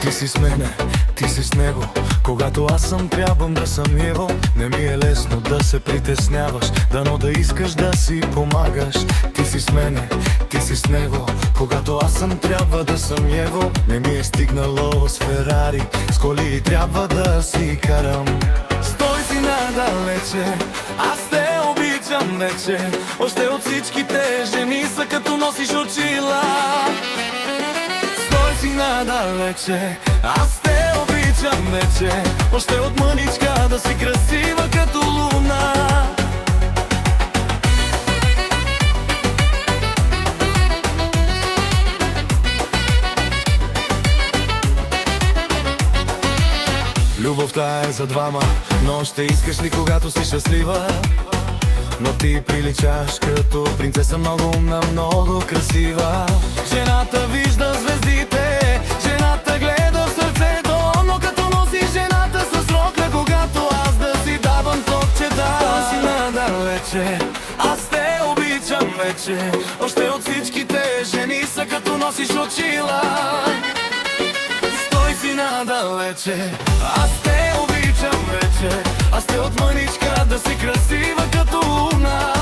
Ти си с мене, ти си с него. Когато аз съм, трябвам да съм его. Не ми е лесно да се притесняваш, дано да искаш да си помагаш. Ти си с мене, ти си с него. Когато аз съм, трябва да съм его. Не ми е стигнало с Ферари, с коли трябва да си карам. Стой си надалече, аз те обичам вече. Още от всичките жени са като носиш очила. Стой си надалече, аз те обичам вече. Още от мъничка да си красива като луна. Любовта е за двама, но ще искаш ли когато си щастлива? Но ти приличаш като принцеса, много умна, много красива. Жената вижда звездите, жената гледа в сърцето, но като носи жената с рокля, когато аз да си давам топчета. Той си надалече, аз те обичам вече. Още от всичките жени са като носиш очила. Стой си надалече, аз те обичам вече. Аз те от мъничка да си красива като луна.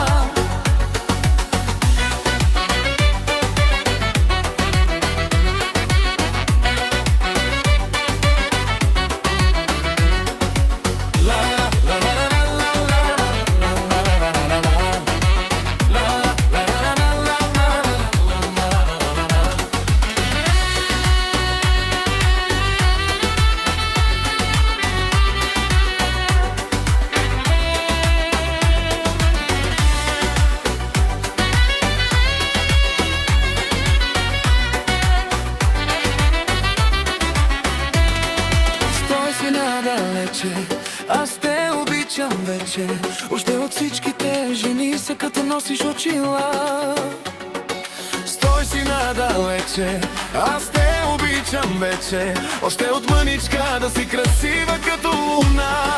Аз те обичам вече. Още от всичките жени са като носиш очила. Стой си надалече, аз те обичам вече. Още от мъничка да си красива като луна.